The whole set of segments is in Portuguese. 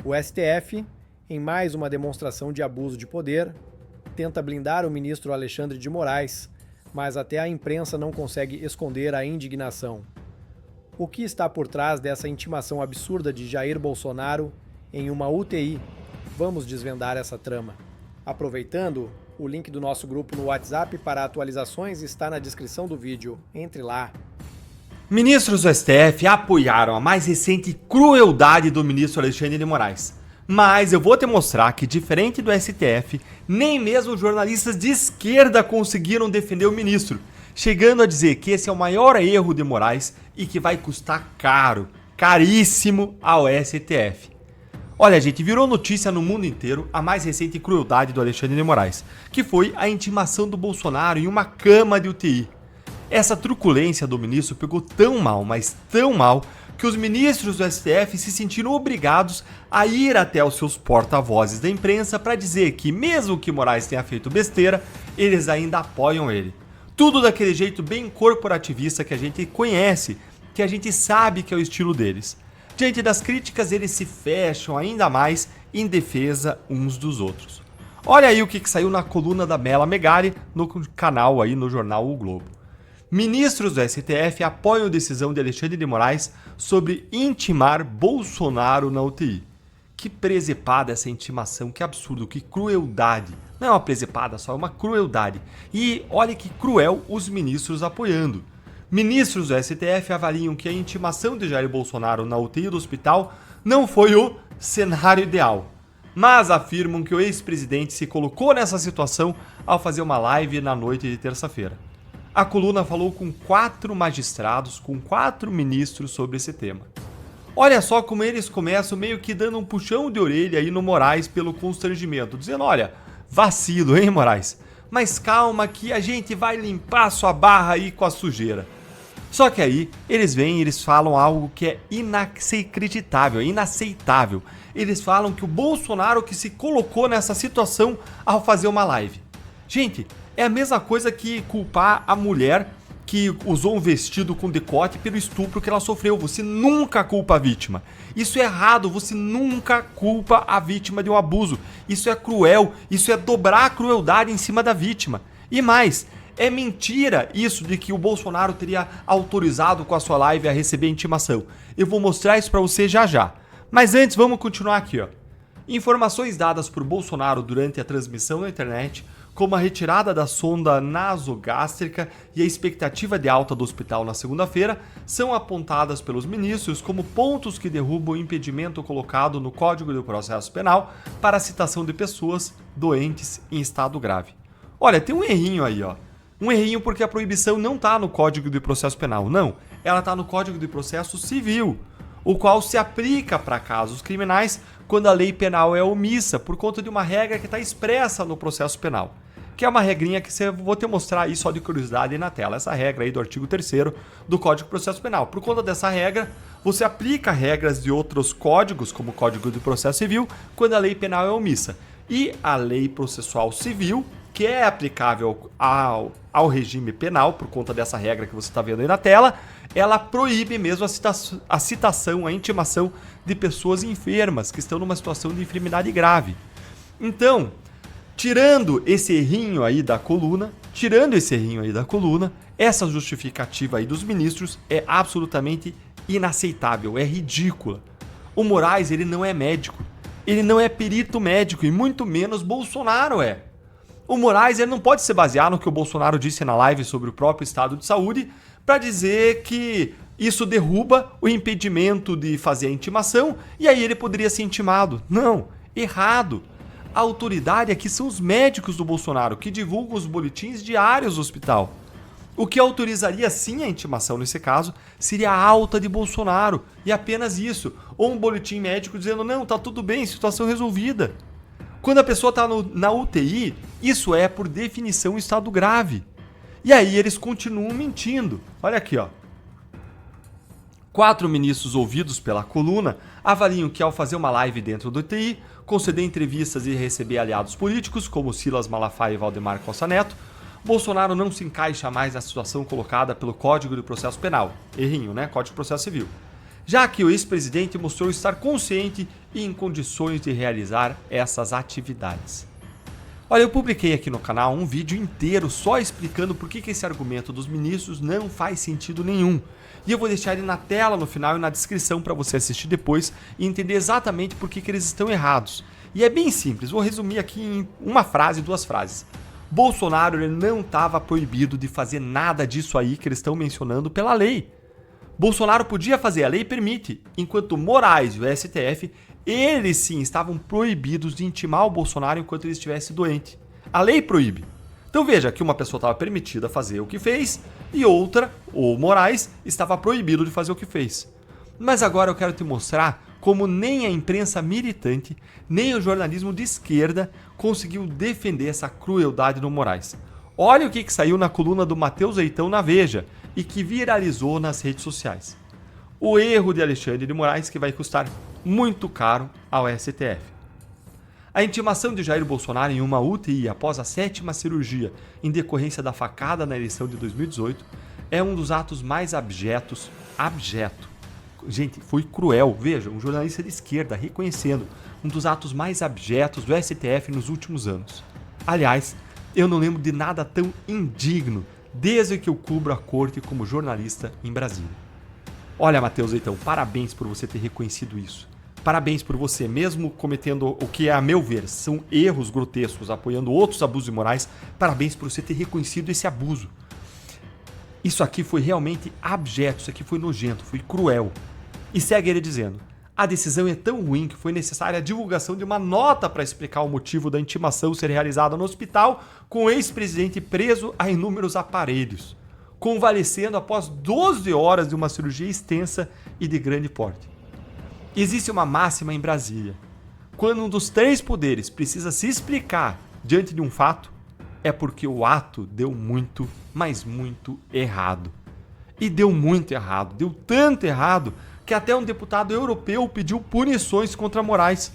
O STF, em mais uma demonstração de abuso de poder, tenta blindar o ministro Alexandre de Moraes, mas até a imprensa não consegue esconder a indignação. O que está por trás dessa intimação absurda de Jair Bolsonaro em uma UTI? Vamos desvendar essa trama. Aproveitando, o link do nosso grupo no WhatsApp para atualizações está na descrição do vídeo. Entre lá. Ministros do STF apoiaram a mais recente crueldade do ministro Alexandre de Moraes. Mas eu vou te mostrar que, diferente do STF, nem mesmo jornalistas de esquerda conseguiram defender o ministro, chegando a dizer que esse é o maior erro de Moraes e que vai custar caro, caríssimo ao STF. Olha, gente, virou notícia no mundo inteiro a mais recente crueldade do Alexandre de Moraes, que foi a intimação do Bolsonaro em uma cama de UTI. Essa truculência do ministro pegou tão mal, mas tão mal, que os ministros do STF se sentiram obrigados a ir até os seus porta-vozes da imprensa para dizer que, mesmo que Moraes tenha feito besteira, eles ainda apoiam ele. Tudo daquele jeito bem corporativista que a gente conhece, que a gente sabe que é o estilo deles. Diante das críticas, eles se fecham ainda mais em defesa uns dos outros. Olha aí o que saiu na coluna da Bela Megali no canal aí no jornal O Globo. Ministros do STF apoiam a decisão de Alexandre de Moraes sobre intimar Bolsonaro na UTI. Que presepada essa intimação, que absurdo, que crueldade. Não é uma presepada só, é uma crueldade. E olha que cruel os ministros apoiando. Ministros do STF avaliam que a intimação de Jair Bolsonaro na UTI do hospital não foi o cenário ideal, mas afirmam que o ex-presidente se colocou nessa situação ao fazer uma live na noite de terça-feira. A coluna falou com 4 magistrados, com 4 ministros sobre esse tema. Olha só como eles começam meio que dando um puxão de orelha aí no Moraes pelo constrangimento, dizendo, olha, vacilo, hein, Moraes? Mas calma que a gente vai limpar sua barra aí com a sujeira. Só que aí eles vêm e eles falam algo que é inacreditável, inaceitável. Eles falam que o Bolsonaro que se colocou nessa situação ao fazer uma live. Gente, é a mesma coisa que culpar a mulher que usou um vestido com decote pelo estupro que ela sofreu. Você nunca culpa a vítima. Isso é errado, você nunca culpa a vítima de um abuso. Isso é cruel, isso é dobrar a crueldade em cima da vítima. E mais, é mentira isso de que o Bolsonaro teria autorizado com a sua live a receber intimação. Eu vou mostrar isso para você já já. Mas antes, vamos continuar aqui, ó. Informações dadas por Bolsonaro durante a transmissão na internet, como a retirada da sonda nasogástrica e a expectativa de alta do hospital na segunda-feira, são apontadas pelos ministros como pontos que derrubam o impedimento colocado no Código do Processo Penal para a citação de pessoas doentes em estado grave. Olha, tem um errinho aí, ó. Um errinho porque a proibição não está no Código de Processo Penal, não. Ela está no Código de Processo Civil, o qual se aplica para casos criminais quando a lei penal é omissa por conta de uma regra que está expressa no processo penal, que é uma regrinha que vou te mostrar aí só de curiosidade aí na tela. Essa regra aí do artigo 3º do Código de Processo Penal. Por conta dessa regra, você aplica regras de outros códigos, como o Código de Processo Civil, quando a lei penal é omissa. E a lei processual civil, que é aplicável ao regime penal, por conta dessa regra que você está vendo aí na tela, ela proíbe mesmo a citação, a intimação de pessoas enfermas que estão numa situação de enfermidade grave. Então, tirando esse errinho aí da coluna, essa justificativa aí dos ministros é absolutamente inaceitável, é ridícula. O Moraes, ele não é médico, ele não é perito médico e muito menos Bolsonaro é. O Moraes, ele não pode se basear no que o Bolsonaro disse na live sobre o próprio estado de saúde para dizer que isso derruba o impedimento de fazer a intimação e aí ele poderia ser intimado. Não, errado. A autoridade aqui são os médicos do Bolsonaro que divulgam os boletins diários do hospital. O que autorizaria sim a intimação nesse caso seria a alta de Bolsonaro e apenas isso. Ou um boletim médico dizendo, não, tá tudo bem, situação resolvida. Quando a pessoa está na UTI, isso é, por definição, estado grave. E aí eles continuam mentindo. Olha aqui, ó. 4 ministros ouvidos pela coluna avaliam que ao fazer uma live dentro do UTI, conceder entrevistas e receber aliados políticos, como Silas Malafaia e Valdemar Costa Neto, Bolsonaro não se encaixa mais na situação colocada pelo Código de Processo Penal. Errinho, né? Código de Processo Civil. já que o ex-presidente mostrou estar consciente e em condições de realizar essas atividades. Olha, eu publiquei aqui no canal um vídeo inteiro só explicando por que esse argumento dos ministros não faz sentido nenhum. E eu vou deixar ele na tela no final e na descrição para você assistir depois e entender exatamente por que eles estão errados. E é bem simples, vou resumir aqui em uma frase, 2 frases. Bolsonaro ele não estava proibido de fazer nada disso aí que eles estão mencionando pela lei. Bolsonaro podia fazer, a lei permite, enquanto Moraes e o STF, eles sim estavam proibidos de intimar o Bolsonaro enquanto ele estivesse doente. A lei proíbe. Então veja que uma pessoa estava permitida fazer o que fez e outra, o Moraes, estava proibido de fazer o que fez. Mas agora eu quero te mostrar como nem a imprensa militante, nem o jornalismo de esquerda conseguiu defender essa crueldade do Moraes. Olha o que saiu na coluna do Matheus Leitão na Veja e que viralizou nas redes sociais. O erro de Alexandre de Moraes que vai custar muito caro ao STF. A intimação de Jair Bolsonaro em uma UTI após a 7ª cirurgia em decorrência da facada na eleição de 2018 é um dos atos mais abjetos. Gente, foi cruel. Veja, um jornalista de esquerda reconhecendo um dos atos mais abjetos do STF nos últimos anos. Aliás, eu não lembro de nada tão indigno desde que eu cubro a corte como jornalista em Brasília. Olha, Matheus Leitão, parabéns por você ter reconhecido isso. Parabéns por você, mesmo cometendo o que, a meu ver, são erros grotescos, apoiando outros abusos morais, parabéns por você ter reconhecido esse abuso. Isso aqui foi realmente abjeto, isso aqui foi nojento, foi cruel. E segue ele dizendo, a decisão é tão ruim que foi necessária a divulgação de uma nota para explicar o motivo da intimação ser realizada no hospital com o ex-presidente preso a inúmeros aparelhos, convalescendo após 12 horas de uma cirurgia extensa e de grande porte. Existe uma máxima em Brasília. Quando um dos 3 poderes precisa se explicar diante de um fato, é porque o ato deu muito, mas muito errado. E deu muito errado, deu tanto errado que até um deputado europeu pediu punições contra Moraes.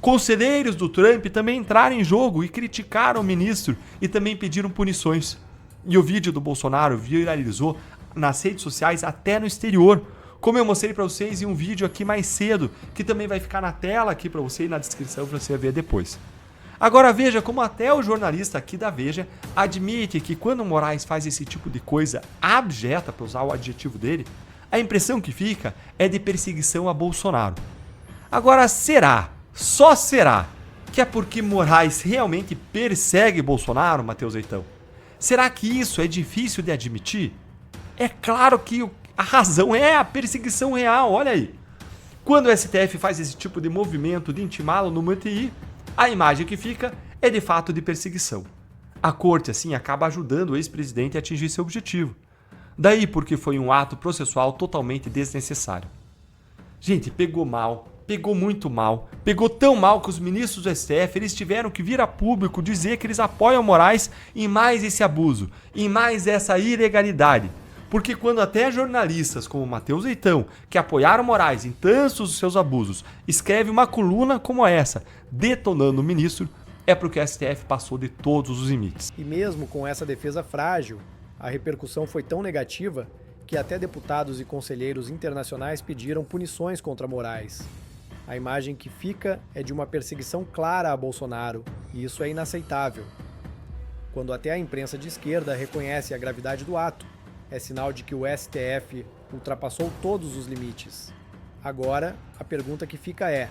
Conselheiros do Trump também entraram em jogo e criticaram o ministro e também pediram punições. E o vídeo do Bolsonaro viralizou nas redes sociais até no exterior, como eu mostrei para vocês em um vídeo aqui mais cedo, que também vai ficar na tela aqui para você e na descrição para você ver depois. Agora veja como até o jornalista aqui da Veja admite que quando o Moraes faz esse tipo de coisa abjeta, para usar o adjetivo dele, a impressão que fica é de perseguição a Bolsonaro. Agora será, só será, que é porque Moraes realmente persegue Bolsonaro, Matheus Leitão? Será que isso é difícil de admitir? É claro que a razão é a perseguição real, olha aí. Quando o STF faz esse tipo de movimento de intimá-lo no UTI, a imagem que fica é de fato de perseguição. A corte, assim, acaba ajudando o ex-presidente a atingir seu objetivo. Daí porque foi um ato processual totalmente desnecessário. Gente, pegou mal, pegou muito mal, pegou tão mal que os ministros do STF eles tiveram que vir a público dizer que eles apoiam Moraes em mais esse abuso, em mais essa ilegalidade. Porque quando até jornalistas como Matheus Leitão, que apoiaram Moraes em tantos dos seus abusos, escreve uma coluna como essa, detonando o ministro, é porque o STF passou de todos os limites. E mesmo com essa defesa frágil, a repercussão foi tão negativa que até deputados e conselheiros internacionais pediram punições contra Moraes. A imagem que fica é de uma perseguição clara a Bolsonaro, e isso é inaceitável. Quando até a imprensa de esquerda reconhece a gravidade do ato, é sinal de que o STF ultrapassou todos os limites. Agora, a pergunta que fica é: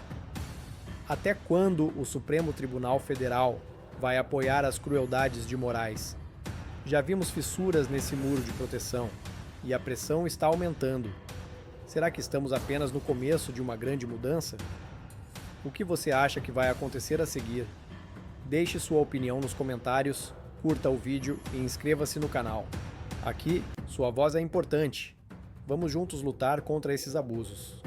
até quando o Supremo Tribunal Federal vai apoiar as crueldades de Moraes? Já vimos fissuras nesse muro de proteção, e a pressão está aumentando. Será que estamos apenas no começo de uma grande mudança? O que você acha que vai acontecer a seguir? Deixe sua opinião nos comentários, curta o vídeo e inscreva-se no canal. Aqui, sua voz é importante. Vamos juntos lutar contra esses abusos.